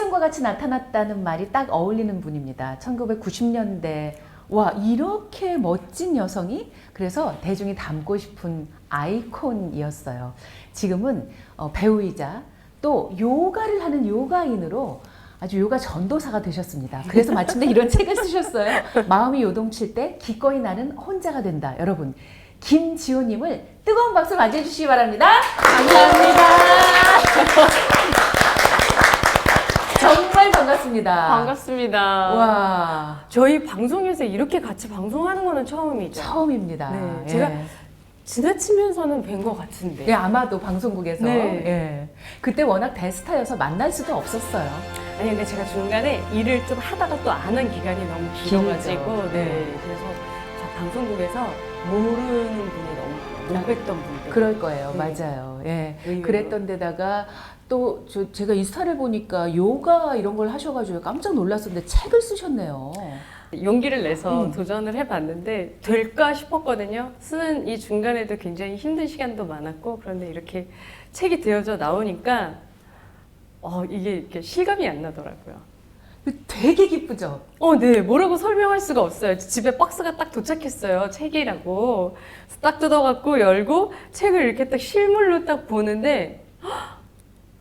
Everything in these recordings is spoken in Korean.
예전과 같이 나타났다는 말이 딱 어울리는 분입니다. 1990년대 와 이렇게 멋진 여성이 그래서 대중이 닮고 싶은 아이콘이었어요. 지금은 배우이자 또 요가를 하는 요가인으로 아주 요가 전도사가 되셨습니다. 그래서 마침내 이런 책을 쓰셨어요. 마음이 요동칠 때 기꺼이 나는 혼자가 된다. 여러분 김지호님을 뜨거운 박수 맞이해 주시기 바랍니다. 감사합니다. 정말 반갑습니다. 반갑습니다. 와, 저희 방송에서 이렇게 같이 방송하는 거는 처음이죠. 처음입니다. 네, 예. 제가 지나치면서는 뵌 것 같은데. 예, 아마도 방송국에서 네. 예. 그때 워낙 대스타여서 만날 수도 없었어요. 아니 근데 제가 중간에 일을 좀 하다가 또 안 한 기간이 너무 길어가지고 길죠. 네. 그래서 저 방송국에서 모르는 분이 너무 많아요. 못 뵀던 분들. 그럴 거예요. 네. 맞아요. 예. 의외로. 그랬던 데다가 또 제가 인스타를 보니까 요가 이런 걸 하셔가지고 깜짝 놀랐었는데 책을 쓰셨네요. 용기를 내서 도전을 해봤는데 될까 싶었거든요. 쓰는 이 중간에도 굉장히 힘든 시간도 많았고 그런데 이렇게 책이 되어져 나오니까 이게 이렇게 실감이 안 나더라고요. 되게 기쁘죠? 네. 뭐라고 설명할 수가 없어요. 집에 박스가 딱 도착했어요. 책이라고. 딱 뜯어갖고 열고 책을 이렇게 딱 실물로 딱 보는데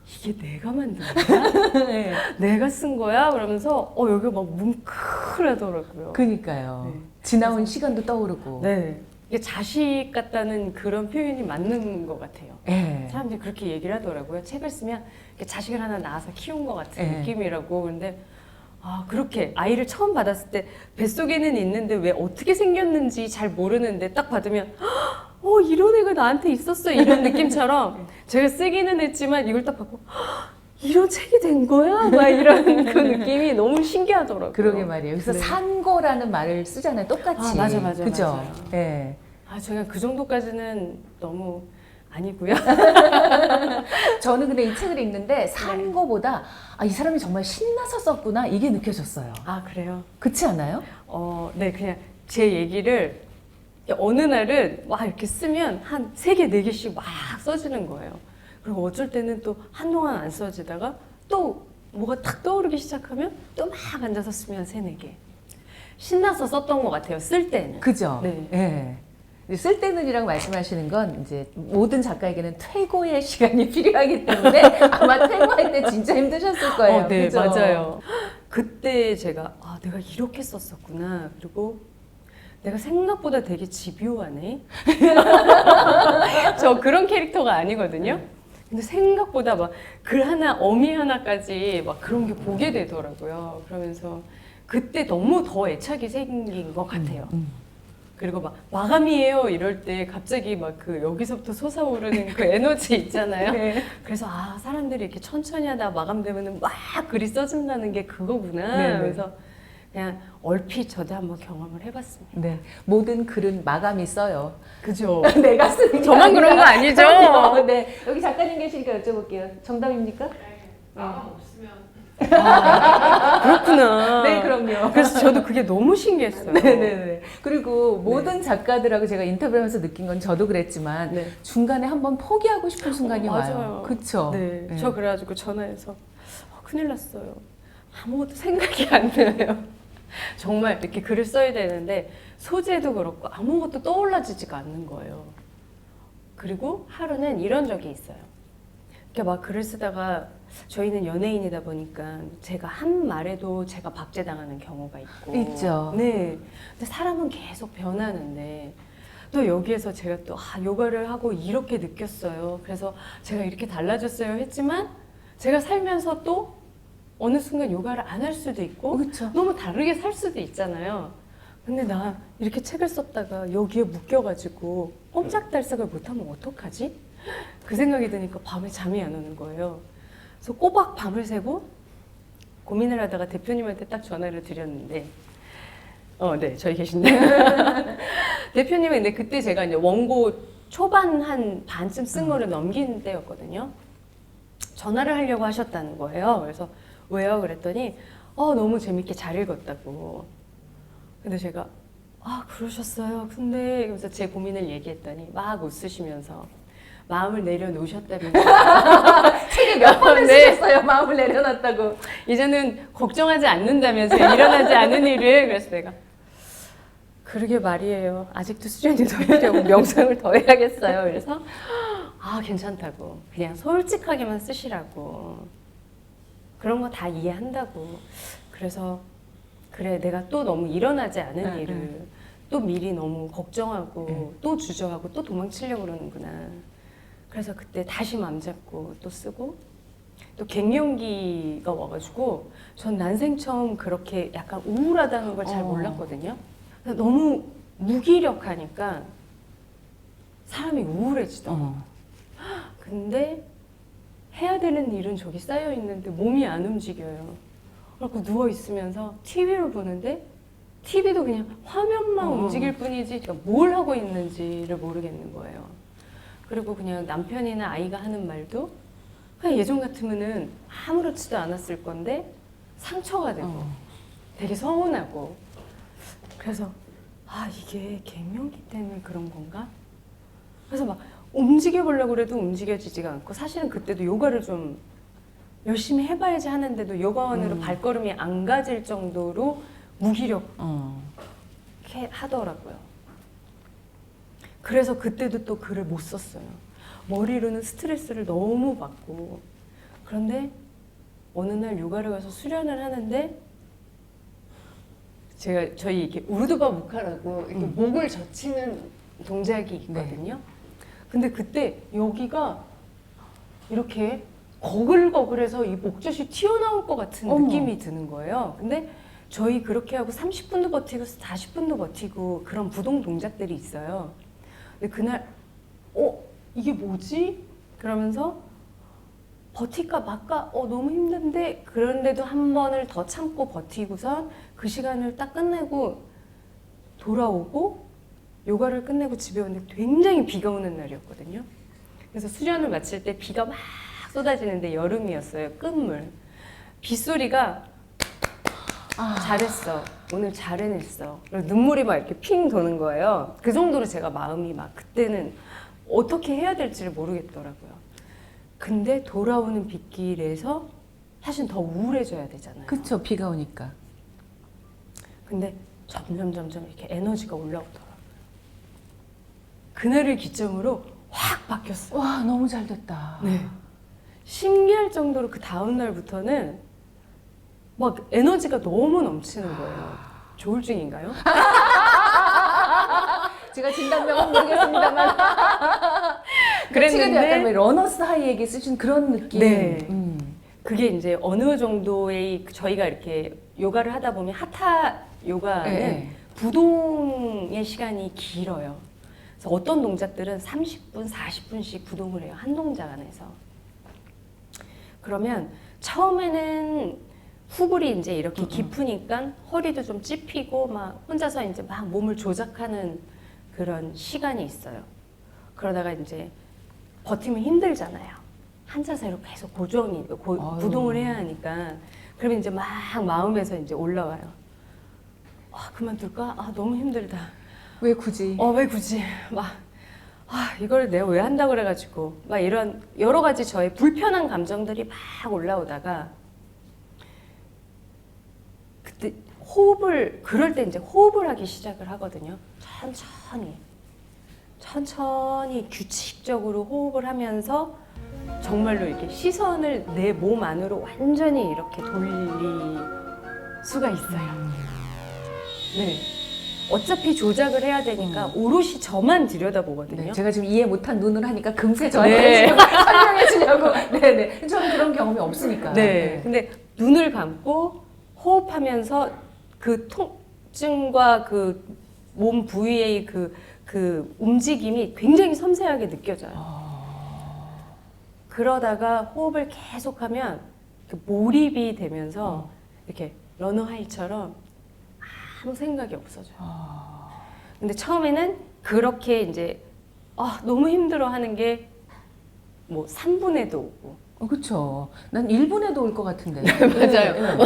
이게 내가 만든 거야? 네. 내가 쓴 거야? 그러면서 여기 막 뭉클하더라고요. 그니까요. 네. 지나온 시간도 떠오르고. 네. 이게 자식 같다는 그런 표현이 맞는 것 같아요. 예. 사람들이 그렇게 얘기를 하더라고요. 책을 쓰면 자식을 하나 낳아서 키운 것 같은 네. 느낌이라고. 근데 그렇게 아이를 처음 받았을 때 뱃속에는 있는데 왜 어떻게 생겼는지 잘 모르는데 딱 받으면 이런 애가 나한테 있었어 이런 느낌처럼 제가 쓰기는 했지만 이걸 딱 받고 이런 책이 된 거야? 막 이런 그 느낌이 너무 신기하더라고요. 그러게 말이에요. 그래서 네. 산거라는 말을 쓰잖아요. 똑같이. 맞아. 그죠? 맞아요. 예. 제가 그 정도까지는 너무 아니고요. 저는 근데 이 책을 읽는데 산 거보다 이 사람이 정말 신나서 썼구나 이게 느껴졌어요. 그래요? 그렇지 않아요? 네, 그냥 제 얘기를 어느 날은 막 이렇게 쓰면 한 3개, 4개씩 막 써지는 거예요. 그리고 어쩔 때는 또 한동안 안 써지다가 또 뭐가 탁 떠오르기 시작하면 또 막 앉아서 쓰면 3, 4개. 신나서 썼던 것 같아요, 쓸 때는. 그죠? 네. 예. 쓸 때는이라고 말씀하시는 건 이제 모든 작가에게는 퇴고의 시간이 필요하기 때문에 아마 퇴고할 때 진짜 힘드셨을 거예요. 네, 그죠? 맞아요. 그때 제가 내가 이렇게 썼었구나. 그리고 내가 생각보다 되게 집요하네. 저 그런 캐릭터가 아니거든요. 근데 생각보다 막 글 하나, 어미 하나까지 막 그런 게 보게 되더라고요. 그러면서 그때 너무 더 애착이 생긴 것 같아요. 그리고 막 마감이에요 이럴 때 갑자기 막 그 여기서부터 솟아오르는 그 에너지 있잖아요. 네. 그래서 사람들이 이렇게 천천히 하다 마감되면은 막 글이 써진다는 게 그거구나. 네네. 그래서 그냥 얼핏 저도 한번 경험을 해봤습니다. 네. 모든 글은 마감이 써요. 그죠? 내가 쓰는 게 저만 아니라. 그런 거 아니죠? 그럼요. 네. 여기 작가님 계시니까 여쭤볼게요. 정답입니까? 마감 없으면 그렇구나. 네, 그럼요. 그래서 저도 그게 너무 신기했어요. 네네네. 그리고 모든 작가들하고 제가 인터뷰를 하면서 느낀 건 저도 그랬지만 네. 중간에 한번 포기하고 싶은 순간이 와요. 맞아요. 그쵸? 네. 네. 저 그래가지고 전화해서 큰일 났어요. 아무것도 생각이 안 나요. 정말 이렇게 글을 써야 되는데 소재도 그렇고 아무것도 떠올라지지가 않는 거예요. 그리고 하루는 이런 적이 있어요. 이렇게 막 글을 쓰다가 저희는 연예인이다 보니까 제가 한 말에도 제가 박제당하는 경우가 있고 있죠. 네. 근데 사람은 계속 변하는데 또 여기에서 제가 또 요가를 하고 이렇게 느꼈어요. 그래서 제가 이렇게 달라졌어요 했지만 제가 살면서 또 어느 순간 요가를 안 할 수도 있고 그쵸. 너무 다르게 살 수도 있잖아요. 근데 나 이렇게 책을 썼다가 여기에 묶여가지고 꼼짝달싹을 못하면 어떡하지? 그 생각이 드니까 밤에 잠이 안 오는 거예요. 그래서 꼬박 밤을 새고 고민을 하다가 대표님한테 딱 전화를 드렸는데 네, 저희 계신데 대표님은 근데 그때 제가 이제 원고 초반 한 반쯤 쓴 거를 넘긴 때였거든요. 전화를 하려고 하셨다는 거예요. 그래서 왜요? 그랬더니 너무 재밌게 잘 읽었다고. 근데 제가 그러셨어요. 근데 그래서 제 고민을 얘기했더니 막 웃으시면서 마음을 내려놓으셨다면서 책에 몇 번을 네. 쓰셨어요. 마음을 내려놨다고. 이제는 걱정하지 않는다면서요. 일어나지 않은 일을. 그래서 내가 그러게 말이에요. 아직도 수련이 더 필요하고 명상을 더 해야겠어요. 그래서 아 괜찮다고 그냥 솔직하게만 쓰시라고 그런 거 다 이해한다고. 그래서 그래 내가 또 너무 일어나지 않은 일을 또 미리 너무 걱정하고 또 주저하고 또 도망치려고 그러는구나. 그래서 그때 다시 맘 잡고 또 쓰고 또 갱년기가 와가지고 전 난생 처음 그렇게 약간 우울하다는 걸 잘 몰랐거든요. 그래서 너무 무기력하니까 사람이 우울해지더라고요. 근데 해야 되는 일은 저기 쌓여 있는데 몸이 안 움직여요. 그래서 누워 있으면서 TV를 보는데 TV도 그냥 화면만 움직일 뿐이지 뭘 하고 있는지를 모르겠는 거예요. 그리고 그냥 남편이나 아이가 하는 말도 그냥 예전 같으면은 아무렇지도 않았을 건데 상처가 되고 되게 서운하고 그래서 아 이게 갱년기 때문에 그런 건가? 그래서 막 움직여 보려고 그래도 움직여지지가 않고 사실은 그때도 요가를 좀 열심히 해봐야지 하는데도 요가원으로 발걸음이 안 가질 정도로 무기력해 하더라고요. 그래서 그때도 또 글을 못 썼어요. 머리로는 스트레스를 너무 받고 그런데 어느 날 요가를 가서 수련을 하는데 저희 이렇게 우르드바 무카라고 이렇게 목을 젖히는 동작이 있거든요. 근데 그때 여기가 이렇게 거글거글해서 이 목젖이 튀어나올 것 같은 느낌이 드는 거예요. 근데 저희 그렇게 하고 30분도 버티고 40분도 버티고 그런 부동 동작들이 있어요. 근데 그날 이게 뭐지? 그러면서 버틸까 말까 너무 힘든데 그런데도 한 번을 더 참고 버티고선 그 시간을 딱 끝내고 돌아오고 요가를 끝내고 집에 오는데 굉장히 비가 오는 날이었거든요. 그래서 수련을 마칠 때 비가 막 쏟아지는데 여름이었어요. 끝물. 빗소리가 잘했어. 오늘 잘 해냈어. 그리고 눈물이 막 이렇게 핑 도는 거예요. 그 정도로 제가 마음이 막 그때는 어떻게 해야 될지를 모르겠더라고요. 근데 돌아오는 빗길에서 사실 더 우울해져야 되잖아요. 그쵸, 비가 오니까. 근데 점점 이렇게 에너지가 올라오더라고요. 그날을 기점으로 확 바뀌었어요. 와, 너무 잘 됐다. 네. 신기할 정도로 그 다음 날부터는 막 에너지가 너무 넘치는 거예요. 조울증인가요? 제가 진단명은 모르겠습니다만. 그랬는데 약간 왜 러너스 하이에게 쓰신 그런 느낌. 네. 그게 이제 어느 정도의 저희가 이렇게 요가를 하다 보면 하타 요가는 네. 부동의 시간이 길어요. 그래서 어떤 동작들은 30분, 40분씩 부동을 해요. 한 동작 안에서. 그러면 처음에는 후불이 이제 이렇게 깊으니까 허리도 좀 찝히고 막 혼자서 이제 막 몸을 조작하는 그런 시간이 있어요. 그러다가 이제 버티면 힘들잖아요. 앉아서 이렇게 계속 부동을 해야 하니까. 그러면 이제 막 마음에서 이제 올라와요. 그만둘까? 너무 힘들다. 왜 굳이? 왜 굳이? 이걸 내가 왜 한다고 그래가지고 막 이런 여러 가지 저의 불편한 감정들이 막 올라오다가 그때 그럴 때 이제 호흡을 하기 시작을 하거든요. 천천히 규칙적으로 호흡을 하면서 정말로 이렇게 시선을 내 몸 안으로 완전히 이렇게 돌릴 수가 있어요. 네. 어차피 조작을 해야 되니까 오롯이 저만 들여다보거든요. 네, 제가 지금 이해 못한 눈을 하니까 금세 저한테 네. 지금 설명해 주려고. 네네. 저는 그런 경험이 없으니까. 네. 근데 눈을 감고 호흡하면서 그 통증과 그 몸 부위의 그 움직임이 굉장히 섬세하게 느껴져요. 그러다가 호흡을 계속하면 그 몰입이 되면서 이렇게 러너 하이처럼 아무 생각이 없어져요. 근데 처음에는 그렇게 이제 너무 힘들어 하는 게 뭐 3분에도 오고. 그쵸. 난 1분에도 올 것 같은데. 맞아요.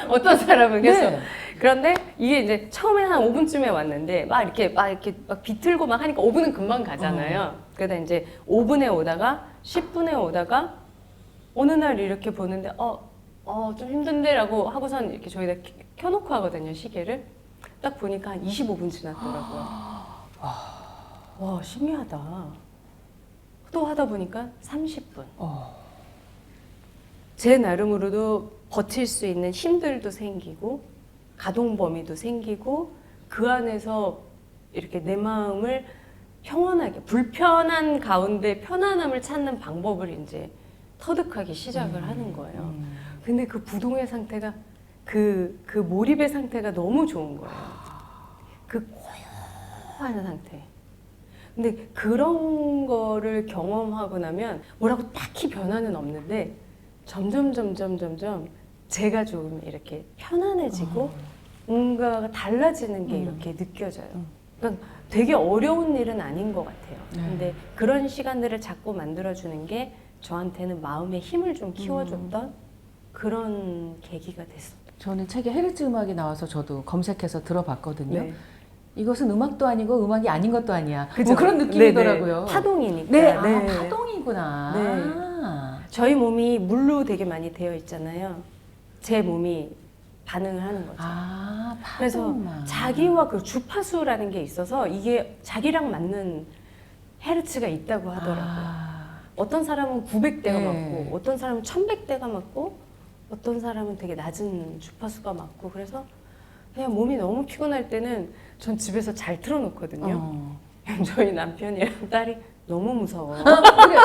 어떤 사람은 그래서 네. 그런데 이게 이제 처음에 한 5분쯤에 왔는데 막 이렇게 비틀고 막 하니까 5분은 금방 가잖아요. 그러다 이제 5분에 오다가 10분에 오다가 어느 날 이렇게 보는데 좀 힘든데라고 하고선 이렇게 저희가 켜놓고 하거든요, 시계를. 딱 보니까 한 25분 지났더라고요. 와, 신기하다. 또 하다 보니까 30분. 제 나름으로도 버틸 수 있는 힘들도 생기고 가동 범위도 생기고 그 안에서 이렇게 내 마음을 평온하게 불편한 가운데 편안함을 찾는 방법을 이제 터득하기 시작을 하는 거예요. 근데 그 부동의 상태가 그 몰입의 상태가 너무 좋은 거예요. 그 고요한 상태. 근데 그런 거를 경험하고 나면 뭐라고 딱히 변화는 없는데 점점 제가 좀 이렇게 편안해지고 뭔가가 달라지는 게 이렇게 느껴져요. 그러니까 되게 어려운 일은 아닌 것 같아요. 근데 그런 시간들을 자꾸 만들어주는 게 저한테는 마음의 힘을 좀 키워줬던 그런 계기가 됐어요. 저는 책에 헤르츠 음악이 나와서 저도 검색해서 들어봤거든요. 네. 이것은 음악도 아니고 음악이 아닌 것도 아니야. 그죠? 뭐 그런 느낌이더라고요. 네네. 파동이니까. 네, 네. 파동이구나. 네. 저희 몸이 물로 되게 많이 되어 있잖아요. 제 몸이 반응을 하는 거죠. 그래서 파동만. 자기와 그 주파수라는 게 있어서 이게 자기랑 맞는 헤르츠가 있다고 하더라고요. 어떤 사람은 900대가 네. 맞고 어떤 사람은 1100대가 맞고 어떤 사람은 되게 낮은 주파수가 맞고 그래서 그냥 몸이 너무 피곤할 때는 전 집에서 잘 틀어놓거든요. 저희 남편이랑 딸이 너무 무서워.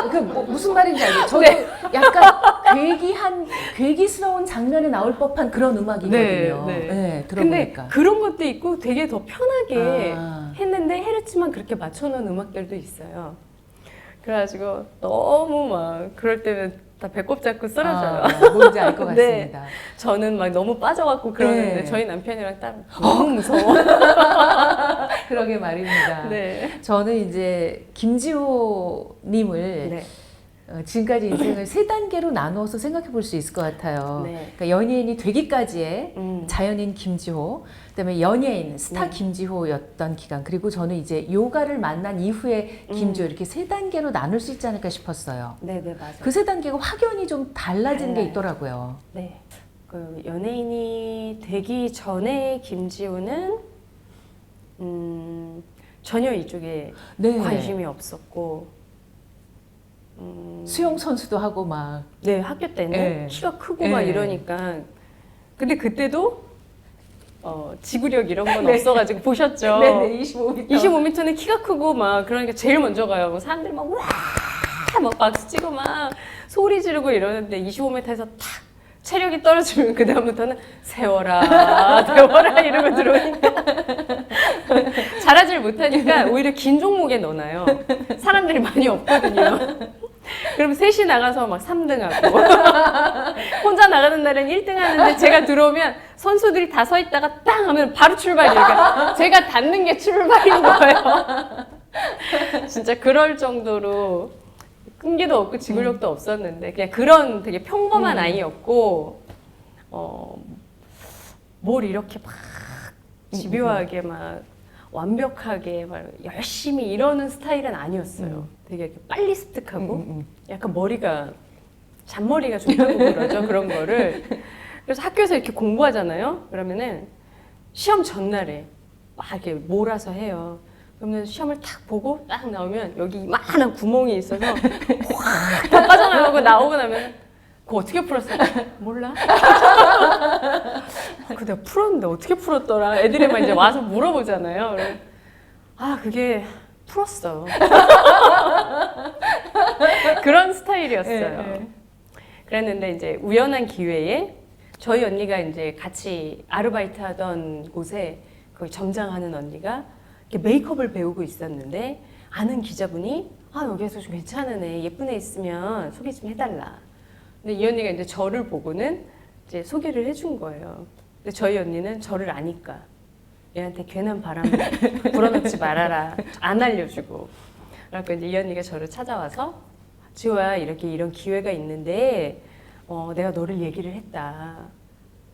그래, 무슨 말인지 알죠? 저도 약간 괴기스러운 장면에 나올 법한 그런 음악이거든요. 근데 들어보니까. 그런 것도 있고 되게 더 편하게 아. 했는데 헤르츠만 그렇게 맞춰놓은 음악들도 있어요. 그래가지고 너무 막 그럴 때는 다 배꼽 잡고 쓰러져요. 뭔지 알 것 네. 같습니다. 저는 막 너무 빠져갖고 그러는데 네. 저희 남편이랑 딸은 너무 무서워. 그러게 말입니다. 네. 저는 이제 김지호님을 네. 지금까지 인생을 세 단계로 나누어서 생각해 볼 수 있을 것 같아요. 네. 그러니까 연예인이 되기까지의 자연인 김지호, 그다음에 연예인 스타 네. 김지호였던 기간, 그리고 저는 이제 요가를 만난 이후에 김지호 이렇게 세 단계로 나눌 수 있지 않을까 싶었어요. 네, 맞아요. 그 세 단계가 확연히 좀 달라진 게 달라요. 있더라고요. 네. 그 연예인이 되기 전에 김지우는 전혀 이쪽에 네. 관심이 없었고 수영 선수도 하고 막. 네, 학교 때는 네. 키가 크고 막 네. 이러니까 근데 그때도 지구력 이런 건 네. 없어가지고 보셨죠? 네네, 25m. 25m는 키가 크고 막 그러니까 제일 먼저 가요. 뭐 사람들이 막 와! 막 박수 치고 막 소리 지르고 이러는데 25m에서 탁 체력이 떨어지면 그 다음부터는 세워라 세워라 이러고 들어오니까 잘하질 못하니까 오히려 긴 종목에 넣어놔요. 사람들이 많이 없거든요. 그럼 셋이 나가서 막 3등하고 혼자 나가는 날은 1등 하는데 제가 들어오면 선수들이 다 서 있다가 땅 하면 바로 출발이니까 제가 닿는 게 출발인 거예요. 진짜 그럴 정도로 끈기도 없고 지구력도 없었는데 그냥 그런 되게 평범한 아이였고 뭘 이렇게 막 집요하게 막 완벽하게 막 열심히 이러는 스타일은 아니었어요. 되게 이렇게 빨리 습득하고 약간 머리가 잔머리가 좋다고 그러죠. 그런 거를. 그래서 학교에서 이렇게 공부하잖아요. 그러면은 시험 전날에 막 이렇게 몰아서 해요. 그러면 시험을 탁 보고 딱 나오면 여기 이만한 구멍이 있어서 확 다 빠져나가고 나오고 나면 그거 어떻게 풀었어? 몰라. 그 내가 풀었는데 어떻게 풀었더라. 애들이 막 이제 와서 물어보잖아요. 그러면 그게 풀었어. 그런 스타일이었어요. 그랬는데 이제 우연한 기회에 저희 언니가 이제 같이 아르바이트 하던 곳에 거기 점장하는 언니가 이렇게 메이크업을 배우고 있었는데 아는 기자분이 여기에서 좀 괜찮은 애 예쁜 애 있으면 소개 좀 해달라. 근데 이 언니가 이제 저를 보고는 이제 소개를 해준 거예요. 근데 저희 언니는 저를 아니까 얘한테 괜한 바람 불어넣지 말아라. 안 알려주고. 그래서 이제 이 언니가 저를 찾아와서 지호야 이렇게 이런 기회가 있는데 내가 너를 얘기를 했다.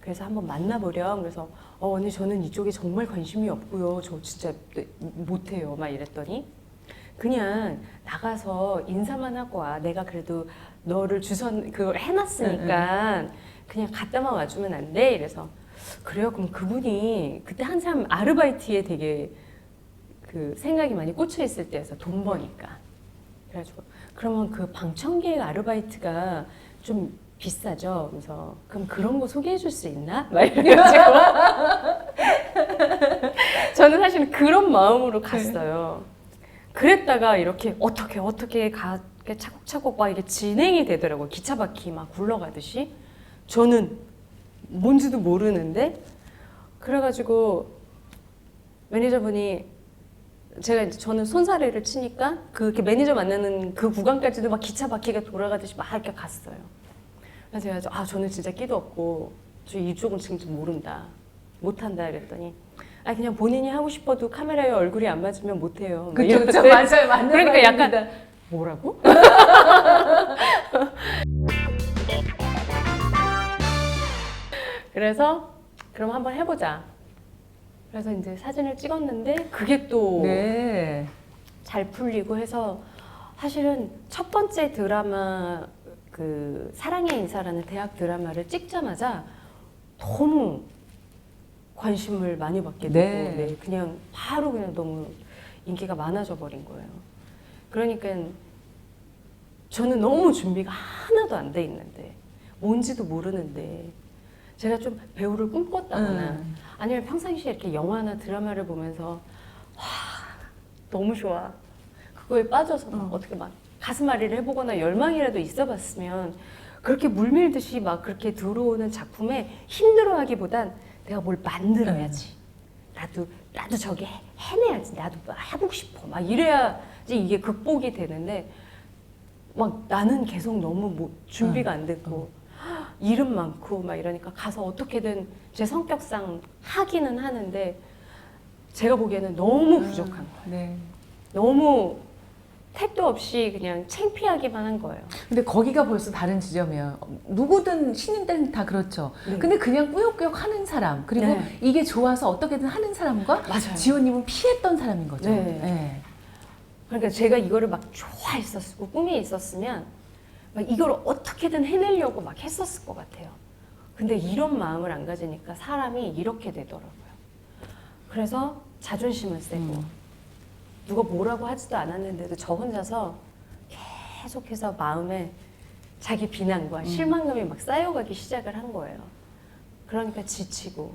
그래서 한번 만나보렴. 그래서 언니 저는 이쪽에 정말 관심이 없고요. 저 진짜 못해요. 막 이랬더니 그냥 나가서 인사만 하고 와. 내가 그래도 너를 주선 그걸 해놨으니까 그냥 갔다만 와주면 안 돼? 이래서 그래요. 그럼 그분이 그때 한참 아르바이트에 되게 그 생각이 많이 꽂혀 있을 때여서 돈 버니까. 그래가지고 그러면 그 방청객 아르바이트가 좀 비싸죠. 그래서 그럼 그런 거 소개해 줄 수 있나? 막 이래가지고 저는 사실은 그런 마음으로 갔어요. 그랬다가 이렇게 어떻게 차곡차곡 막 이게 진행이 되더라고요. 기차 바퀴 막 굴러가듯이. 저는 뭔지도 모르는데 그래가지고 매니저분이 저는 손사래를 치니까 그렇게 매니저 만나는 그 구간까지도 막 기차 바퀴가 돌아가듯이 막 이렇게 갔어요. 그래서 제가 저는 진짜 끼도 없고 저 이쪽은 진짜 모른다. 못한다 이랬더니 그냥 본인이 하고 싶어도 카메라에 얼굴이 안 맞으면 못해요. 그쵸, 맞아요. 맞는 그러니까 약간 말입니다. 뭐라고? 그래서 그럼 한번 해보자. 그래서 이제 사진을 찍었는데 그게 또 잘 풀리고 해서 사실은 첫 번째 드라마 그 사랑의 인사라는 대학 드라마를 찍자마자 너무 관심을 많이 받게 되고 그냥 바로 그냥 너무 인기가 많아져 버린 거예요. 그러니까 저는 너무 준비가 하나도 안 돼 있는데 뭔지도 모르는데 제가 좀 배우를 꿈꿨다거나 아니면 평상시에 이렇게 영화나 드라마를 보면서 와 너무 좋아 그거에 빠져서 막 어떻게 막 가슴앓이를 해보거나 열망이라도 있어봤으면 그렇게 물밀듯이 막 그렇게 들어오는 작품에 힘들어하기보단 내가 뭘 만들어야지. 나도 저게 해내야지. 나도 해보고 싶어. 막 이래야지 이게 극복이 되는데 막 나는 계속 너무 준비가 안 됐고 일은 많고 막 이러니까 가서 어떻게든 제 성격상 하기는 하는데 제가 보기에는 너무 부족한 거예요. 너무 택도 없이 그냥 창피하기만 한 거예요. 근데 거기가 벌써 다른 지점이에요. 누구든 신인 때는 다 그렇죠. 근데 그냥 꾸역꾸역 하는 사람 그리고 이게 좋아서 어떻게든 하는 사람과 지호님은 피했던 사람인 거죠. 그러니까 제가 이거를 막 좋아했었고 꿈이 있었으면 막 이걸 어떻게든 해내려고 막 했었을 것 같아요. 근데 이런 마음을 안 가지니까 사람이 이렇게 되더라고요. 그래서 자존심은 세고 누가 뭐라고 하지도 않았는데도 저 혼자서 계속해서 마음에 자기 비난과 실망감이 막 쌓여가기 시작을 한 거예요. 그러니까 지치고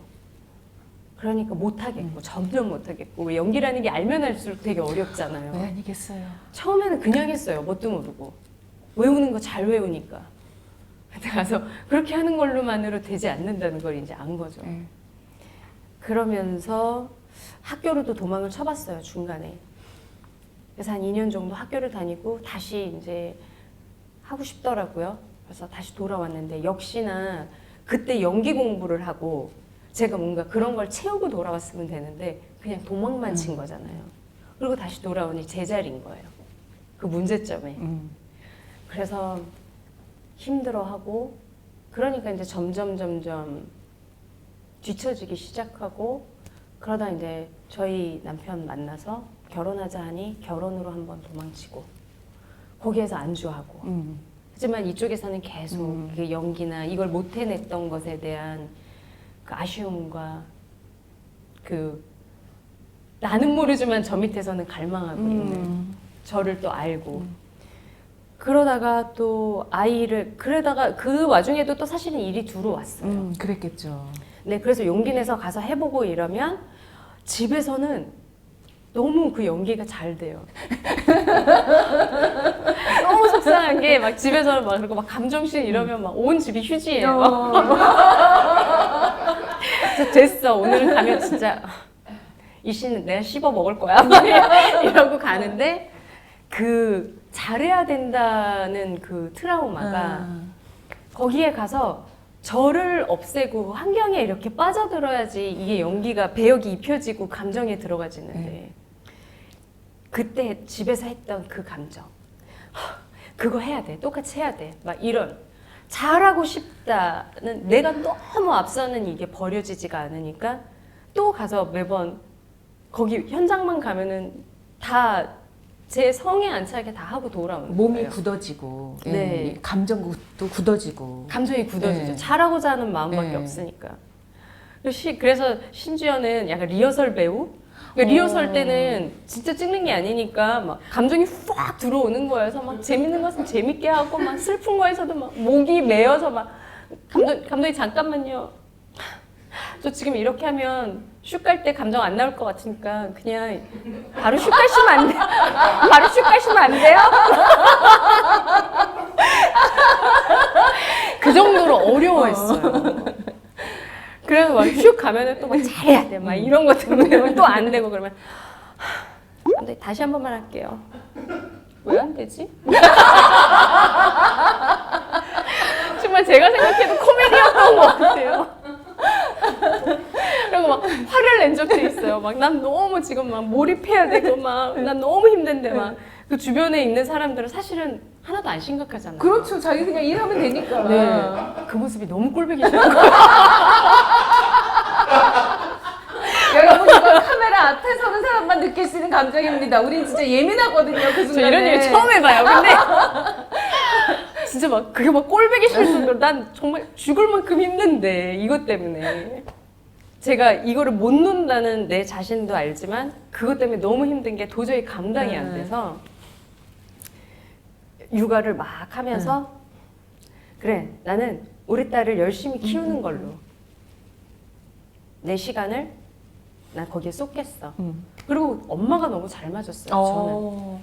그러니까 못하겠고 점점 못하겠고 연기라는 게 알면 할수록 되게 어렵잖아요. 왜 아니겠어요. 처음에는 그냥 했어요. 뭣도 모르고 외우는 거 잘 외우니까 근데 가서 그렇게 하는 걸로만으로 되지 않는다는 걸 이제 안 거죠. 그러면서 학교로도 도망을 쳐봤어요. 중간에. 그래서 한 2년 정도 학교를 다니고 다시 이제 하고 싶더라고요. 그래서 다시 돌아왔는데 역시나 그때 연기 공부를 하고 제가 뭔가 그런 걸 채우고 돌아왔으면 되는데 그냥 도망만 친 거잖아요. 그리고 다시 돌아오니 제자리인 거예요. 그 문제점에. 그래서 힘들어하고 그러니까 이제 점점 뒤처지기 시작하고 그러다 이제 저희 남편 만나서 결혼하자 하니 결혼으로 한번 도망치고 거기에서 안주하고 하지만 이쪽에서는 계속 그 연기나 이걸 못 해냈던 것에 대한 그 아쉬움과 그 나는 모르지만 저 밑에서는 갈망하고 있는 저를 또 알고 그러다가 또 그러다가 그 와중에도 또 사실은 일이 들어왔어요. 그랬겠죠. 네, 그래서 용기 내서 가서 해보고 이러면 집에서는 너무 그 연기가 잘 돼요. 너무 속상한 게 막 집에서 막 그리고 막 감정실 이러면 막 온 집이 휴지예요. 그래서 됐어. 오늘은 가면 진짜 이 씨는 내가 씹어 먹을 거야. 이러고 가는데 그 잘해야 된다는 그 트라우마가 거기에 가서 저를 없애고 환경에 이렇게 빠져들어야지 이게 연기가 배역이 입혀지고 감정에 들어가지는데 그때 집에서 했던 그 감정 그거 해야 돼 똑같이 해야 돼 막 이런 잘하고 싶다는 내가 너무 앞서는 이게 버려지지가 않으니까 또 가서 매번 거기 현장만 가면은 다 제 성에 안 차게 다 하고 돌아오는 몸이 거예요. 굳어지고, 예, 네. 감정도 굳어지고. 감정이 굳어지죠. 네. 잘하고자 하는 마음밖에 네. 없으니까. 그래서 심지어는 약간 리허설 배우? 그러니까 리허설 때는 진짜 찍는 게 아니니까 막 감정이 확 들어오는 거예요. 그래서 막 재밌는 것은 재밌게 하고 막 슬픈 거에서도 막 목이 메어서 막 감독이 잠깐만요. 저 지금 이렇게 하면 슛 갈 때 감정 안 나올 것 같으니까 그냥 바로 슛 가시면 안 돼요? 바로 슛 가시면 안 돼요? 그 정도로 어려워했어요. 그래서 막 슛 가면은 또 막 잘해야 돼. 막 이런 것 때문에 또 안 되고 그러면 감독님 다시 한 번만 할게요. 왜 안 되지? 정말 제가 생각해도 코미디였던 것 같아요. 그리고 막 화를 낸 적도 있어요. 막 난 너무 지금 막 몰입해야 되고 막 난 너무 힘든데 막 그 주변에 있는 사람들은 사실은 하나도 안 심각하잖아요. 그렇죠. 자기 그냥 일하면 되니까. 네. 그 모습이 너무 꼴보기 싫은 거예요. 여러분, 이건 카메라 앞에 서는 사람만 느낄 수 있는 감정입니다. 우린 진짜 예민하거든요. 그 저 순간에. 이런 일 처음 해봐요. 근데 진짜 막 그게 막 꼴보기 싫을 정도로 난 정말 죽을 만큼 힘든데 이것 때문에 제가 이거를 못 논다는 내 자신도 알지만 그것 때문에 너무 힘든 게 도저히 감당이 안 돼서 육아를 막 하면서 그래 나는 우리 딸을 열심히 키우는 걸로 내 시간을 난 거기에 쏟겠어. 그리고 엄마가 너무 잘 맞았어요. 저는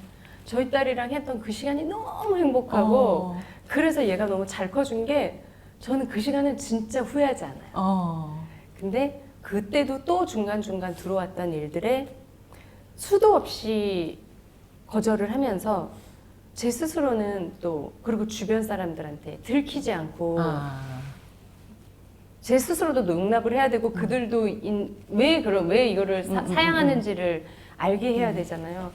저희 딸이랑 했던 그 시간이 너무 행복하고 그래서 얘가 너무 잘 커준 게 저는 그 시간은 진짜 후회하지 않아요. 근데 그때도 또 중간중간 들어왔던 일들에 수도 없이 거절을 하면서 제 스스로는 또 그리고 주변 사람들한테 들키지 않고 제 스스로도 용납을 해야 되고 그들도 왜 이거를 사양하는지를 알게 해야 되잖아요.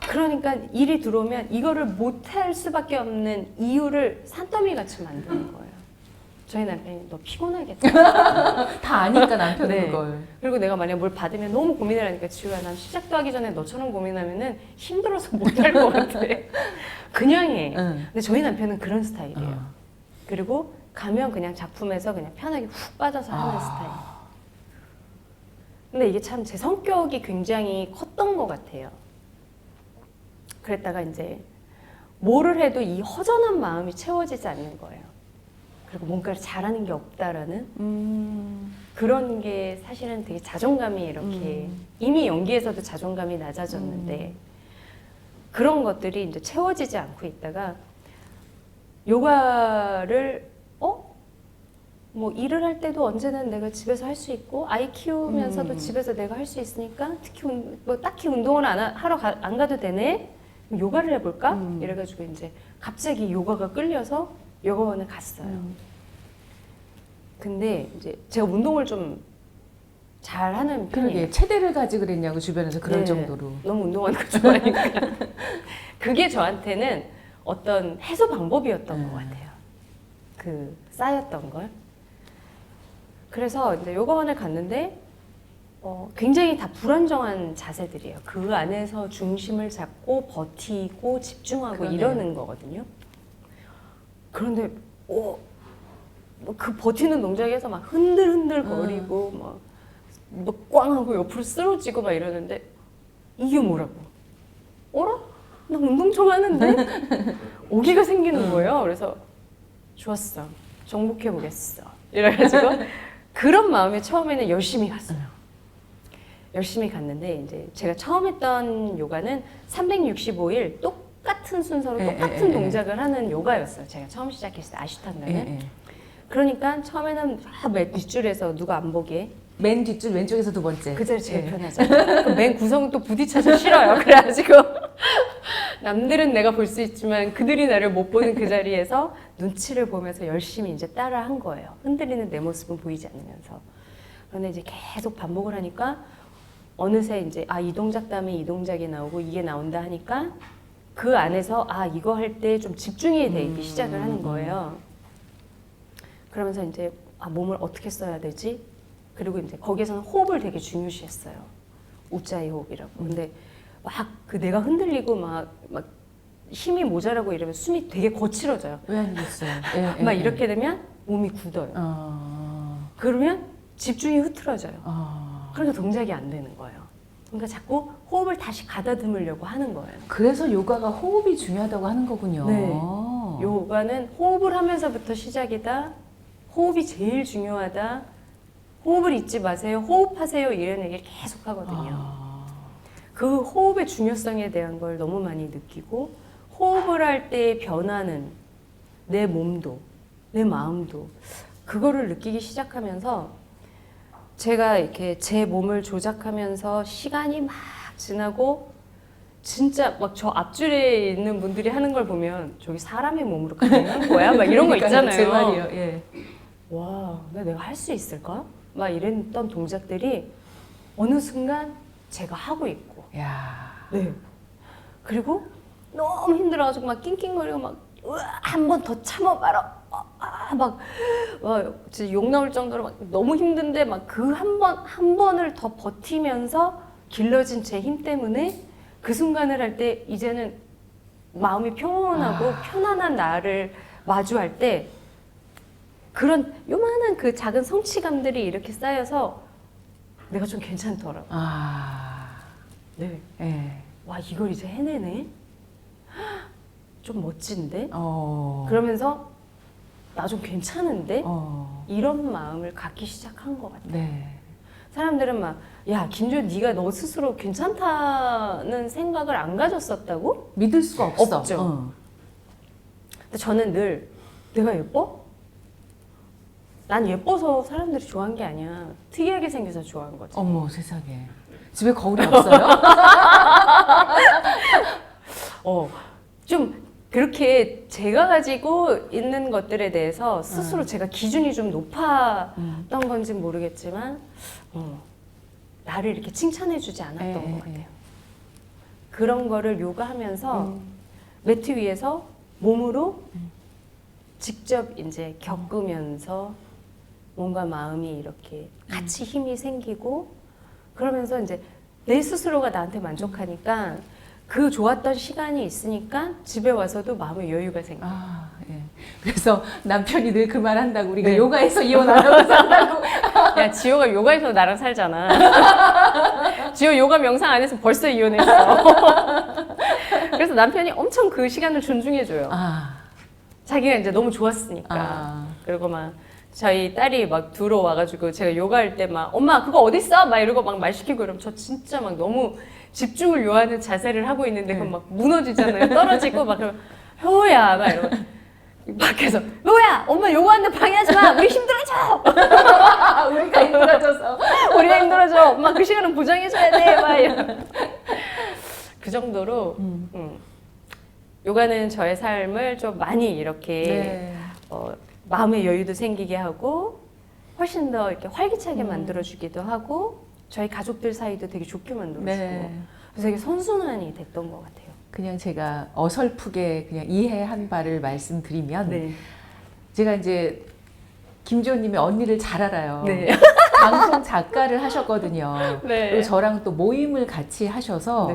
그러니까 일이 들어오면 이거를 못할 수밖에 없는 이유를 산더미 같이 만드는 거예요. 저희 남편이 너 피곤하겠다. 다 아니까 남편은 네. 그걸. 그리고 내가 만약 뭘 받으면 너무 고민을 하니까 지우야 난 시작도 하기 전에 너처럼 고민하면은 힘들어서 못할 것 같아. 그냥 해. 근데 저희 남편은 그런 스타일이에요. 그리고 가면 그냥 작품에서 그냥 편하게 훅 빠져서 하는 스타일. 근데 이게 참 제 성격이 굉장히 컸던 것 같아요. 그랬다가 이제 뭐를 해도 이 허전한 마음이 채워지지 않는 거예요. 그리고 뭔가를 잘하는 게 없다라는 그런 게 사실은 되게 자존감이 이렇게 이미 연기에서도 자존감이 낮아졌는데 그런 것들이 이제 채워지지 않고 있다가 요가를 뭐 일을 할 때도 언제는 내가 집에서 할 수 있고 아이 키우면서도 집에서 내가 할 수 있으니까 특히 뭐 딱히 운동을 안 가도 되네. 요가를 해볼까? 이래가지고 이제 갑자기 요가가 끌려서 요가원을 갔어요. 근데 이제 제가 운동을 좀 잘하는 편이에요. 그러게 체대를 가지 그랬냐고 주변에서 그럴 네, 정도로. 너무 운동하는 거 좋아하니까. 그게 저한테는 어떤 해소 방법이었던 것 같아요. 그 쌓였던 걸. 그래서 이제 요가원을 갔는데 굉장히 다 불안정한 자세들이에요. 그 안에서 중심을 잡고 버티고 집중하고 그러네요. 이러는 거거든요. 그런데 그 버티는 동작에서 막 흔들흔들 거리고 막 꽝하고 옆으로 쓰러지고 막 이러는데 이게 뭐라고? 어라? 나 운동 좀 하는데? 오기가 생기는 거예요. 그래서 좋았어. 정복해 보겠어. 이래가지고 그런 마음에 처음에는 열심히 갔어요. 열심히 갔는데 이제 제가 처음 했던 요가는 365일 똑같은 순서로 똑같은 동작을 하는 요가였어요. 제가 처음 시작했을 때 아슈탄가는. 그러니까 처음에는 맨 뒷줄에서 누가 안 보게 맨 뒷줄 왼쪽에서 두 번째. 그 자리 제일 편하죠. 맨 구석은 또 부딪혀서 싫어요. 그래가지고 남들은 내가 볼 수 있지만 그들이 나를 못 보는 그 자리에서 눈치를 보면서 열심히 이제 따라 한 거예요. 흔들리는 내 모습은 보이지 않으면서. 그런데 이제 계속 반복을 하니까 어느새 이제 이 동작 다음에 이 동작이 나오고 이게 나온다 하니까 그 안에서 이거 할 때 좀 집중이 되기 시작을 하는 거예요. 그러면서 이제 몸을 어떻게 써야 되지? 그리고 이제 거기에서는 호흡을 되게 중요시했어요. 우짜이 호흡이라고. 근데 막 그 내가 흔들리고 막 힘이 모자라고 이러면 숨이 되게 거칠어져요. 왜 안 됐어요? 막 이렇게 되면 몸이 굳어요. 그러면 집중이 흐트러져요. 그러니까 동작이 안 되는 거예요. 그러니까 자꾸 호흡을 다시 가다듬으려고 하는 거예요. 그래서 요가가 호흡이 중요하다고 하는 거군요. 네. 요가는 호흡을 하면서부터 시작이다. 호흡이 제일 중요하다. 호흡을 잊지 마세요. 호흡하세요. 이런 얘기를 계속 하거든요. 그 호흡의 중요성에 대한 걸 너무 많이 느끼고 호흡을 할 때의 변화는 내 몸도 내 마음도 그거를 느끼기 시작하면서 제가 이렇게 제 몸을 조작하면서 시간이 막 지나고 진짜 막 저 앞줄에 있는 분들이 하는 걸 보면 저기 사람의 몸으로 가능한 거야? 막 이런 거 있잖아요. 제 말이요. 예. 와, 내가 할 수 있을까? 막 이랬던 동작들이 어느 순간 제가 하고 있고. 야. 네. 그리고 너무 힘들어가지고 막 낑낑거리고 막 한 번 더 참아봐라. 막 진짜 욕 나올 정도로 막 너무 힘든데 막 그 한 번을 더 버티면서 길러진 제 힘 때문에 그 순간을 할 때 이제는 마음이 평온하고 편안한 나를 마주할 때 그런 요만한 그 작은 성취감들이 이렇게 쌓여서 내가 좀 괜찮더라고. 네. 예. 와, 이걸 이제 해내네? 좀 멋진데? 어. 그러면서 나 좀 괜찮은데? 어. 이런 마음을 갖기 시작한 것 같아요. 네. 사람들은 막, 야, 김주현, 네가 너 스스로 괜찮다는 생각을 안 가졌었다고? 믿을 수가 없어. 없죠. 근데 저는 늘, 내가 예뻐? 난 예뻐서 사람들이 좋아한 게 아니야. 특이하게 생겨서 좋아한 거지. 어머 세상에. 집에 거울이 없어요? 좀 그렇게 제가 가지고 있는 것들에 대해서 스스로 제가 기준이 좀 높았던 건지 모르겠지만 나를 이렇게 칭찬해주지 않았던 것 같아요. 그런 거를 요가하면서 매트 위에서 몸으로 직접 이제 겪으면서 몸과 마음이 이렇게 같이 힘이 생기고 그러면서 이제 내 스스로가 나한테 만족하니까 그 좋았던 시간이 있으니까 집에 와서도 마음의 여유가 생겨. 예. 그래서 남편이 늘 그 말 한다고 우리가 네. 요가에서 이혼 안 하고 산다고. 야, 지효가 요가에서 나랑 살잖아. 지효 요가 명상 안 해서 벌써 이혼했어. 그래서 남편이 엄청 그 시간을 존중해줘요. 자기가 이제 너무 좋았으니까. 그리고 막 저희 딸이 막 들어와가지고 제가 요가할 때 막 엄마 그거 어딨어? 막 이러고 막 말 시키고 이러면 저 진짜 막 너무 집중을 요하는 자세를 하고 있는데 그럼 막 무너지잖아요. 떨어지고 막 그러면 효야 막 이러고 밖에서 효야 엄마 요가하는데 방해하지 마. 우리 힘들어져. 우리가 힘들어져서. 우리가 힘들어져. 엄마 그 시간은 보장해줘야 돼. 막 이러고 그 정도로 요가는 저의 삶을 좀 많이 이렇게 마음의 여유도 생기게 하고 훨씬 더 이렇게 활기차게 만들어주기도 하고 저희 가족들 사이도 되게 좋게 만들어주고 그래서 되게 선순환이 됐던 것 같아요. 그냥 제가 어설프게 그냥 이해한 바를 말씀드리면 제가 이제 김주호님이 언니를 잘 알아요. 방송 작가를 하셨거든요. 그리고 저랑 또 모임을 같이 하셔서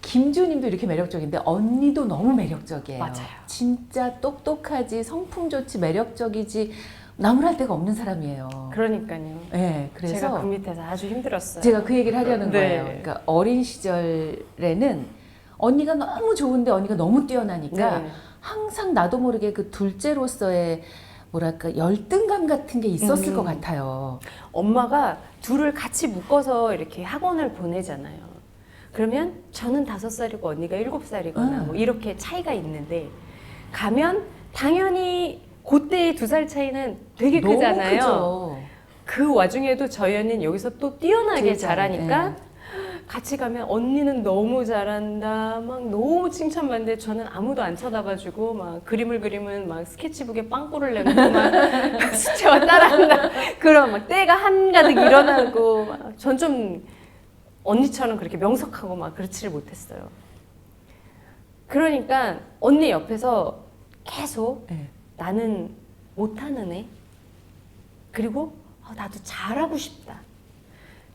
김주호님도 이렇게 매력적인데 언니도 너무 매력적이에요. 맞아요. 진짜 똑똑하지 성품 좋지 매력적이지 나무랄 데가 없는 사람이에요. 그러니까요. 네, 그래서 제가 그 밑에서 아주 힘들었어요. 제가 그 얘기를 하려는 거예요. 그러니까 어린 시절에는 언니가 너무 좋은데 언니가 너무 뛰어나니까 항상 나도 모르게 그 둘째로서의 뭐랄까 열등감 같은 게 있었을 것 같아요. 엄마가 둘을 같이 묶어서 이렇게 학원을 보내잖아요. 그러면 저는 5살이고 언니가 7살이거나 뭐 이렇게 차이가 있는데 가면 당연히 그때의 2살 차이는 되게 너무 크잖아요. 크죠. 그 와중에도 저희 언니는 여기서 또 뛰어나게 잘하니까 같이 가면 언니는 너무 잘한다 막 너무 칭찬받는데 저는 아무도 안 쳐다봐주고 막 그림을 그리면 막 스케치북에 빵꾸를 내고 막 수채화 따라한다 그런 막 때가 한가득 일어나고 전 좀 언니처럼 그렇게 명석하고 막 그렇지를 못했어요. 그러니까 언니 옆에서 계속 나는 못하는 애 그리고 나도 잘하고 싶다.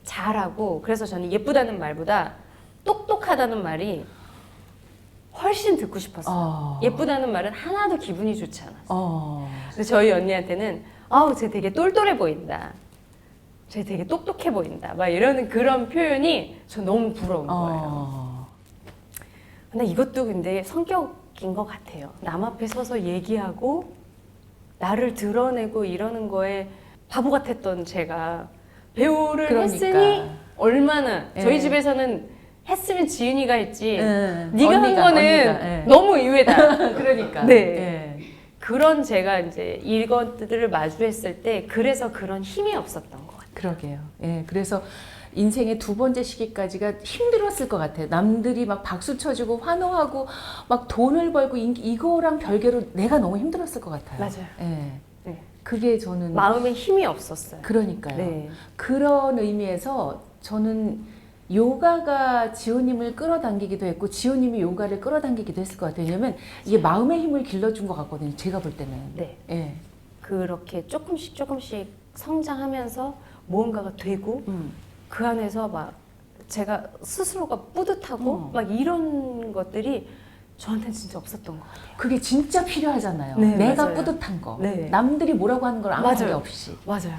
잘하고 그래서 저는 예쁘다는 말보다 똑똑하다는 말이 훨씬 듣고 싶었어요. 예쁘다는 말은 하나도 기분이 좋지 않았어요. 근데 저희 언니한테는 아우 쟤 되게 똘똘해 보인다. 쟤 되게 똑똑해 보인다. 막 이러는 그런 표현이 저 너무 부러운 거예요. 근데 이것도 근데 성격인 것 같아요. 남 앞에 서서 얘기하고 나를 드러내고 이러는 거에 바보 같았던 제가 배우를 그러니까. 했으니 얼마나 예. 저희 집에서는 했으면 지은이가 했지 네가 언니가, 한 거는 언니가, 예. 너무 의외다. 그러니까. 네. 예. 그런 제가 이제 이것들을 마주했을 때 그래서 그런 힘이 없었던 것 같아요. 그러게요. 예. 그래서 인생의 두 번째 시기까지가 힘들었을 것 같아요. 남들이 막 박수 쳐주고 환호하고 막 돈을 벌고 이거랑 별개로 내가 너무 힘들었을 것 같아요. 맞아요. 예. 네. 그게 저는 마음에 힘이 없었어요. 그러니까요. 네. 그런 의미에서 저는 요가가 지호님을 끌어당기기도 했고 지호님이 요가를 끌어당기기도 했을 것 같아요. 왜냐면 이게 마음의 힘을 길러준 것 같거든요. 제가 볼 때는. 네. 예. 그렇게 조금씩 성장하면서 무언가가 되고 그 안에서 막 제가 스스로가 뿌듯하고 막 이런 것들이 저한테는 진짜 없었던 것 같아요. 그게 진짜 필요하잖아요. 네, 내가 맞아요. 뿌듯한 거. 네. 남들이 뭐라고 하는 걸 아무 관계 맞아요. 없이. 맞아요.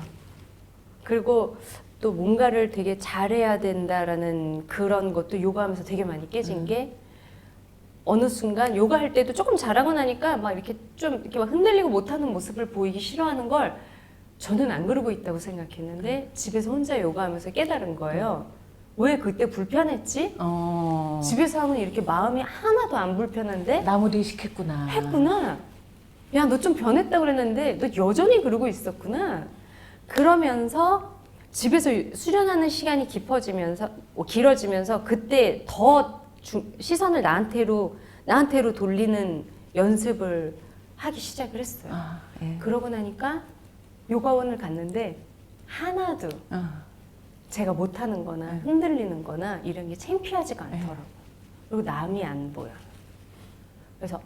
그리고 또 뭔가를 되게 잘해야 된다라는 그런 것도 요가하면서 되게 많이 깨진 게 어느 순간 요가 할 때도 조금 잘하고 나니까 막 이렇게 좀 이렇게 막 흔들리고 못하는 모습을 보이기 싫어하는 걸 저는 안 그러고 있다고 생각했는데 집에서 혼자 요가하면서 깨달은 거예요. 왜 그때 불편했지? 집에서 하면 이렇게 마음이 하나도 안 불편한데 나무를 의식했구나. 했구나. 야, 너 좀 변했다 그랬는데 너 여전히 그러고 있었구나. 그러면서 집에서 수련하는 시간이 길어지면서 그때 더 시선을 나한테로 돌리는 연습을 하기 시작을 했어요. 예. 그러고 나니까 요가원을 갔는데 하나도 제가 못하는 거나 흔들리는 거나 이런 게 창피하지가 않더라고요. 그리고 남이 안 보여요. 그래서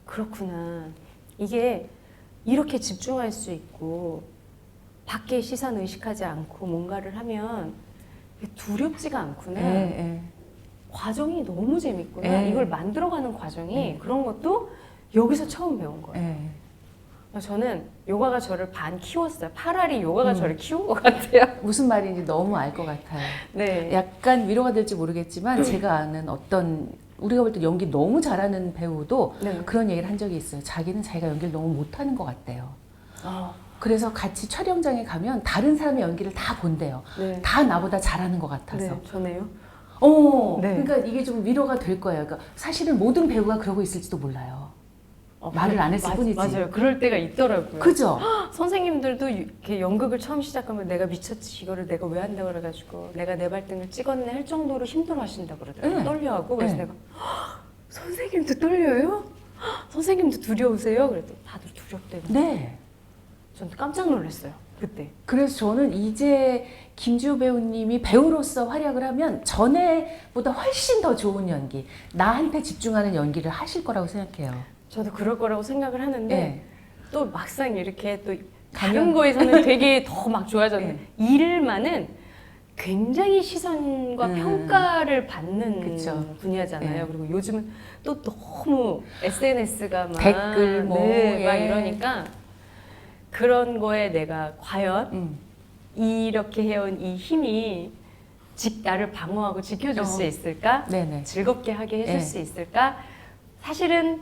그렇구나. 이게 이렇게 집중할 수 있고 밖의 시선 의식하지 않고 뭔가를 하면 두렵지가 않구나. 과정이 너무 재밌구나. 이걸 만들어가는 과정이 그런 것도 여기서 처음 배운 거예요. 저는 요가가 저를 반 키웠어요. 파라리 요가가 저를 키운 것 같아요. 무슨 말인지 너무 알 것 같아요. 네. 약간 위로가 될지 모르겠지만 제가 아는 어떤 우리가 볼 때 연기 너무 잘하는 배우도 네. 그런 얘기를 한 적이 있어요. 자기는 자기가 연기를 너무 못하는 것 같대요. 그래서 같이 촬영장에 가면 다른 사람의 연기를 다 본대요. 네. 다 나보다 잘하는 것 같아서. 네, 저네요. 네. 그러니까 이게 좀 위로가 될 거예요. 그러니까 사실은 모든 배우가 그러고 있을지도 몰라요. 말을 안 했을 뿐이지. 맞아요. 그럴 때가 있더라고요. 그죠? 선생님들도 이렇게 연극을 처음 시작하면 내가 미쳤지 이거를 내가 왜 한다고 그래가지고 내가 내 발등을 찍었네 할 정도로 힘들어하신다고 그러더라고요. 네. 떨려하고 그래서 네. 내가 선생님도 떨려요? 선생님도 두려우세요? 그랬더니 다들 두렵대요. 네. 전 깜짝 놀랐어요. 그때. 그래서 저는 이제 김지우 배우님이 배우로서 활약을 하면 전에보다 훨씬 더 좋은 연기, 나한테 집중하는 연기를 하실 거라고 생각해요. 저도 그럴 거라고 생각을 하는데 네. 또 막상 이렇게 또 다른 거에서는 되게 더 막 좋아졌는데 일만은 굉장히 시선과 평가를 받는 그쵸. 분야잖아요. 그리고 요즘은 또 너무 SNS가 막 댓글 뭐, 막 이러니까 그런 거에 내가 과연 이렇게 해온 이 힘이 나를 방어하고 지켜줄 수 있을까? 네네. 즐겁게 하게 해줄 수 있을까? 사실은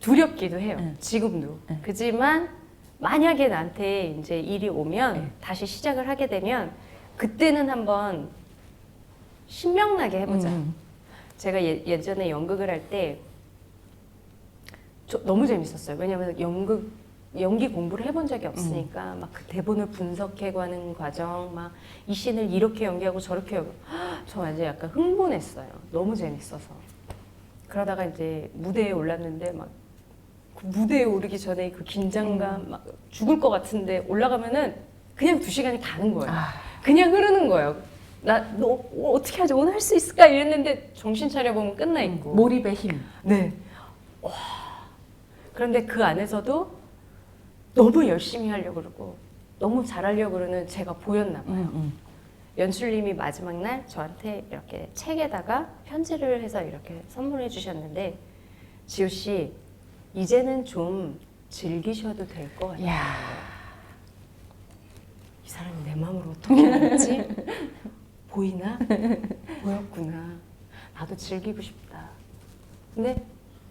두렵기도 해요. 지금도. 그지만 만약에 나한테 이제 일이 오면 다시 시작을 하게 되면 그때는 한번 신명나게 해보자. 제가 예전에 연극을 할 때 너무 재밌었어요. 왜냐하면 연기 공부를 해본 적이 없으니까 막 그 대본을 분석해가는 과정, 막 이 씬을 이렇게 연기하고 저렇게 저 완전 약간 흥분했어요. 너무 재밌어서. 그러다가 이제 무대에 올랐는데 막 그 무대에 오르기 전에 그 긴장감 막 죽을 것 같은데 올라가면은 그냥 2시간이 가는 거예요. 그냥 흐르는 거예요. 너 어떻게 하지? 오늘 할 수 있을까? 이랬는데 정신 차려보면 끝나 있고. 몰입의 힘. 네. 와. 그런데 그 안에서도 너무 열심히 하려고 그러고 너무 잘하려고 그러는 제가 보였나 봐요. 연출님이 마지막 날 저한테 이렇게 책에다가 편지를 해서 이렇게 선물해 주셨는데, 지호 씨 이제는 좀 즐기셔도 될 것 같아요. 야. 이 사람이 내 마음을 어떻게 알았지? 보이나? 보였구나. 나도 즐기고 싶다. 근데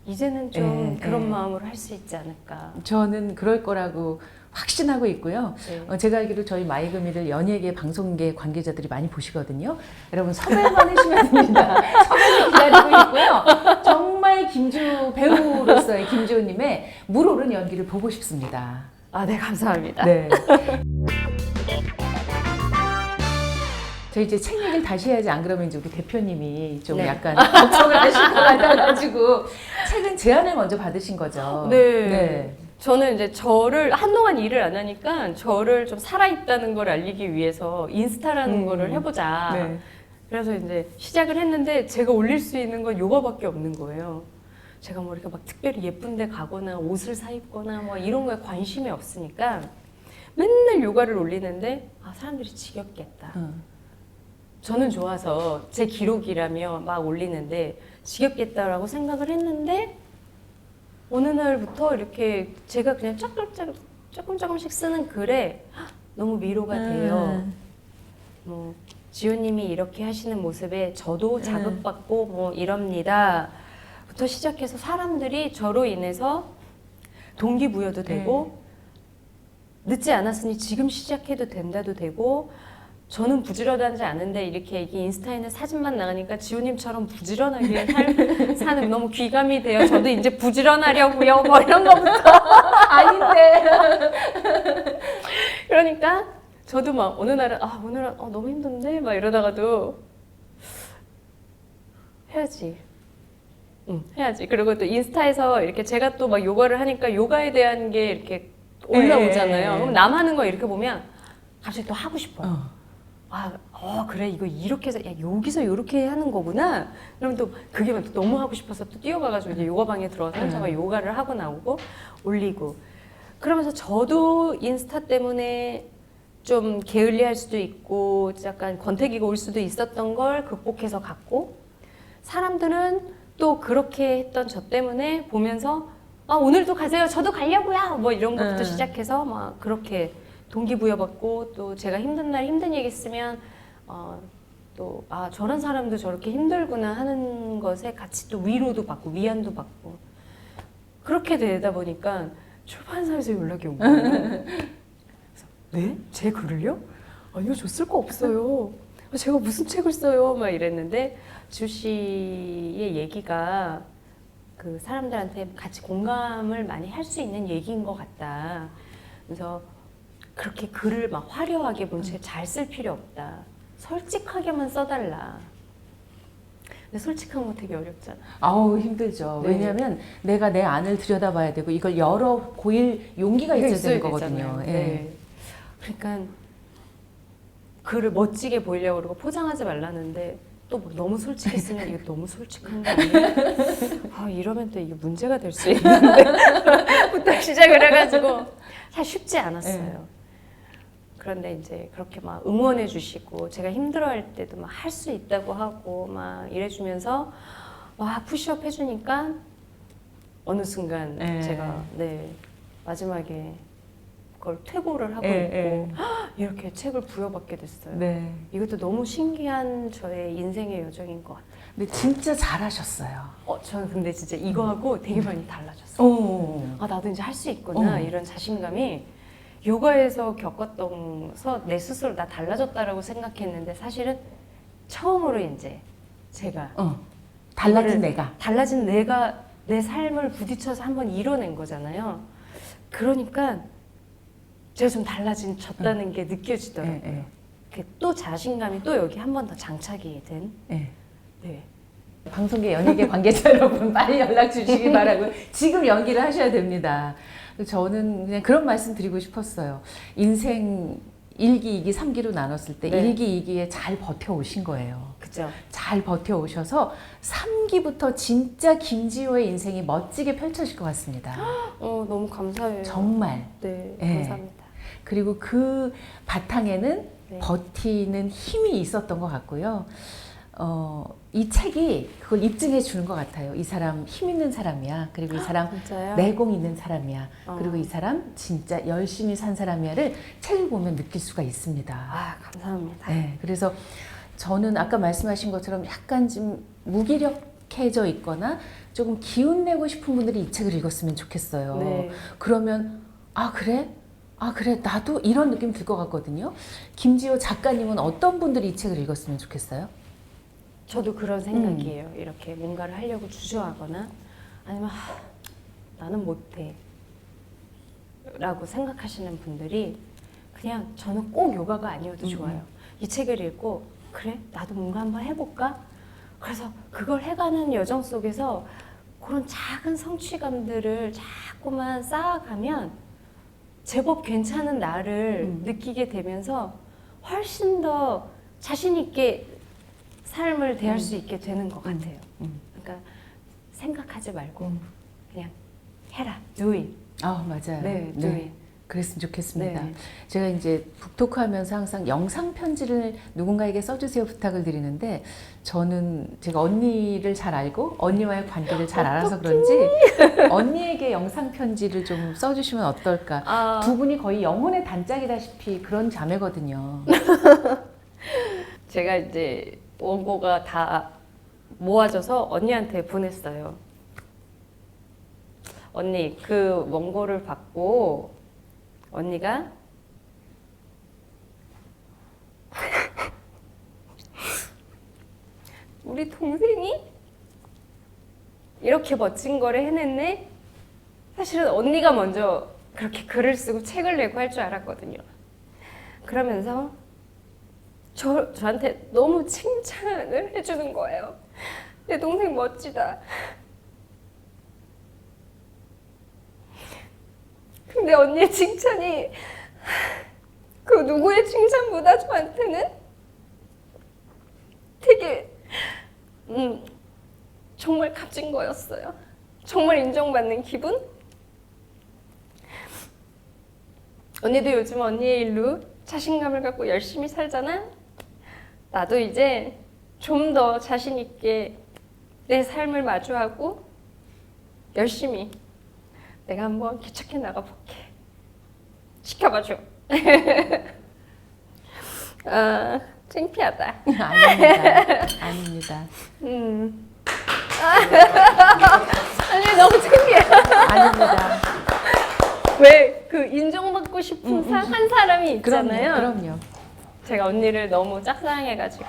이제는 좀 그런 마음으로 할 수 있지 않을까. 저는 그럴 거라고 확신하고 있고요. 네. 제가 알기로 저희 마이금이를 연예계, 방송계 관계자들이 많이 보시거든요. 여러분 섭외만 해주시면 됩니다. 섭외를 기다리고 있고요. 정말 김주호 배우로서의 김주호님의 물오른 연기를 보고 싶습니다. 아, 네, 감사합니다. 네. 저 이제 책 얘기를 다시 해야지, 안 그러면 이제 우리 대표님이 좀 네. 약간 걱정을 하실 것 같아가지고 책은 제안을 먼저 받으신 거죠. 네. 저는 이제 저를 한동안 일을 안 하니까 저를 좀 살아있다는 걸 알리기 위해서 인스타라는 거를 해보자. 네. 그래서 이제 시작을 했는데 제가 올릴 수 있는 건 요가밖에 없는 거예요. 제가 뭐 이렇게 막 특별히 예쁜 데 가거나 옷을 사 입거나 뭐 이런 거에 관심이 없으니까 맨날 요가를 올리는데 아, 사람들이 지겹겠다. 저는 좋아서 제 기록이라며 막 올리는데 지겹겠다라고 생각을 했는데 어느 날부터 이렇게 제가 그냥 조금씩 쓰는 글에 너무 위로가 돼요. 뭐 지호님이 이렇게 하시는 모습에 저도 자극받고 뭐 이럽니다. 부터 시작해서 사람들이 저로 인해서 동기부여도 되고 늦지 않았으니 지금 시작해도 된다도 되고 저는 부지런하지 않은데 이렇게 이 인스타에는 사진만 나가니까 지호님처럼 부지런하게 사는 너무 귀감이 돼요. 저도 이제 부지런하려고요. 뭐 이런 거부터 아닌데. 그러니까 저도 막 어느 날은 아 오늘은 너무 힘든데 막 이러다가도 해야지. 해야지. 그리고 또 인스타에서 이렇게 제가 또 막 요가를 하니까 요가에 대한 게 이렇게 올라오잖아요. 그럼 남 하는 거 이렇게 보면 갑자기 또 하고 싶어요. 그래 이거 이렇게 해서 야 여기서 이렇게 하는 거구나. 그럼 또 그게 또 너무 하고 싶어서 또 뛰어가가지고 이제 요가방에 들어와서 혼자가 요가를 하고 나오고 올리고 그러면서 저도 인스타 때문에 좀 게을리할 수도 있고 약간 권태기가 올 수도 있었던 걸 극복해서 갔고 사람들은 또 그렇게 했던 저 때문에 보면서 오늘도 가세요. 저도 가려고요. 뭐 이런 것부터 시작해서 막 그렇게 동기부여받고 또 제가 힘든 날 힘든 얘기 쓰면 또 저런 사람도 저렇게 힘들구나 하는 것에 같이 또 위로도 받고 위안도 받고 그렇게 되다 보니까 출판사에서 연락이 온 거예요. 그래서 네? 제 글을요? 아니요, 저 쓸 거 없어요. 제가 무슨 책을 써요? 막 이랬는데 지호 씨의 얘기가 그 사람들한테 같이 공감을 많이 할 수 있는 얘기인 것 같다. 그래서 그렇게 글을 막 화려하게 문체 잘 쓸 필요 없다. 솔직하게만 써달라. 근데 솔직한 거 되게 어렵잖아. 아우 힘들죠. 네. 왜냐하면 내가 내 안을 들여다봐야 되고 이걸 열어 보일 용기가 있어야 되는 거거든요. 되잖아요. 예. 네. 그러니까 글을 멋지게 보이려고 그러고 포장하지 말라는데 또 너무 솔직했으면 이거 너무 솔직한 거 아니에요? 이러면 또 이게 문제가 될 수 있는데 부터 시작을 해가지고 사실 쉽지 않았어요. 그런데 이제 그렇게 막 응원해 주시고 제가 힘들어할 때도 막 할 수 있다고 하고 막 이래주면서 막 푸시업 해주니까 어느 순간 제가 마지막에 그걸 퇴고를 하고 있고 이렇게 책을 부여받게 됐어요. 네. 이것도 너무 신기한 저의 인생의 여정인 것 같아요. 근데 진짜 잘하셨어요. 저는 근데 진짜 이거하고 되게 많이 달라졌어요. 오. 나도 이제 할 수 있구나 이런 자신감이 요가에서 겪었던서 내 스스로 나 달라졌다라고 생각했는데 사실은 처음으로 이제 제가 달라진 내가. 달라진 내가 내 삶을 부딪혀서 한번 이뤄낸 거잖아요. 그러니까 제가 좀 달라졌다는 게 느껴지더라고요. 또 자신감이 또 여기 한 번 더 장착이 된. 네. 방송계 연예계 관계자 여러분 빨리 연락 주시기 바라고 지금 연기를 하셔야 됩니다. 저는 그냥 그런 말씀 드리고 싶었어요. 인생 1기, 2기, 3기로 나눴을 때 1기, 2기에 잘 버텨오신 거예요. 그죠. 잘 버텨오셔서 3기부터 진짜 김지호의 인생이 멋지게 펼쳐질 것 같습니다. 너무 감사해요. 정말. 네, 예. 감사합니다. 그리고 그 바탕에는 네. 버티는 힘이 있었던 것 같고요. 이 책이 그걸 입증해 주는 것 같아요. 이 사람 힘 있는 사람이야. 그리고 이 사람 진짜요? 내공 있는 사람이야. 그리고 이 사람 진짜 열심히 산 사람이야를 책을 보면 느낄 수가 있습니다. 아, 감사합니다. 네, 그래서 저는 아까 말씀하신 것처럼 약간 좀 무기력해져 있거나 조금 기운 내고 싶은 분들이 이 책을 읽었으면 좋겠어요. 네. 그러면 아 그래? 아 그래 나도 이런 느낌 들 것 같거든요. 김지호 작가님은 어떤 분들이 이 책을 읽었으면 좋겠어요? 저도 그런 생각이에요. 이렇게 뭔가를 하려고 주저하거나 아니면 나는 못해 라고 생각하시는 분들이 그냥 저는 꼭 요가가 아니어도 좋아요. 이 책을 읽고 그래? 나도 뭔가 한번 해볼까? 그래서 그걸 해가는 여정 속에서 그런 작은 성취감들을 자꾸만 쌓아가면 제법 괜찮은 나를 느끼게 되면서 훨씬 더 자신 있게 삶을 대할 수 있게 되는 것 같아요. 그러니까 생각하지 말고 그냥 해라, do it. 아 맞아요. 네, do it. 그랬으면 좋겠습니다. 네. 제가 이제 북토크하면서 항상 영상 편지를 누군가에게 써주세요 부탁을 드리는데 저는 제가 언니를 잘 알고 언니와의 관계를 잘 알아서 그런지 언니에게 영상 편지를 좀 써주시면 어떨까. 두 분이 거의 영혼의 단짝이다시피 그런 자매거든요. 제가 이제 원고가 다 모아져서 언니한테 보냈어요. 언니, 그 원고를 받고 언니가 우리 동생이 이렇게 멋진 거를 해냈네? 사실은 언니가 먼저 그렇게 글을 쓰고 책을 내고 할 줄 알았거든요. 그러면서 저한테 너무 칭찬을 해주는 거예요. 내 동생 멋지다. 근데 언니의 칭찬이 그 누구의 칭찬보다 저한테는 되게 정말 값진 거였어요. 정말 인정받는 기분? 언니도 요즘 언니의 일로 자신감을 갖고 열심히 살잖아? 나도 이제 좀 더 자신 있게 내 삶을 마주하고 열심히 내가 한번 개척해 나가볼게. 지켜봐줘. 아, 창피하다. 아닙니다. 아닙니다. 아니, 너무 창피해. 아닙니다. 왜 그 인정받고 싶은 한 사람이 있잖아요. 그럼요. 제가 언니를 너무 짝사랑해가지고.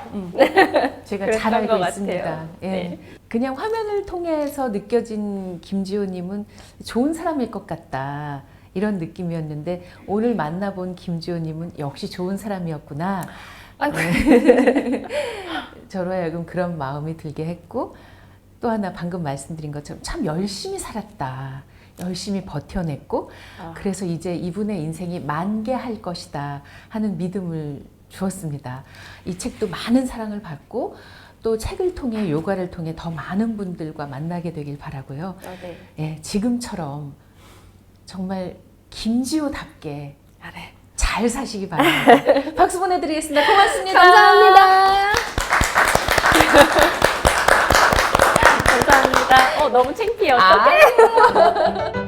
제가 잘 그랬던 알고 것 있습니다. 같아요. 예. 네. 그냥 화면을 통해서 느껴진 김지호님은 좋은 사람일 것 같다. 이런 느낌이었는데 오늘 만나본 김지호님은 역시 좋은 사람이었구나. 저로 하여금 그런 마음이 들게 했고 또 하나 방금 말씀드린 것처럼 참 열심히 살았다. 열심히 버텨냈고 그래서 이제 이분의 인생이 만개할 것이다 하는 믿음을 주었습니다. 이 책도 많은 사랑을 받고 또 책을 통해 요가를 통해 더 많은 분들과 만나게 되길 바라고요. 네. 예, 지금처럼 정말 김지호답게 네. 잘 사시기 바랍니다. 박수 보내드리겠습니다. 고맙습니다. 감사합니다. 감사합니다. 너무 창피해. 어떡해.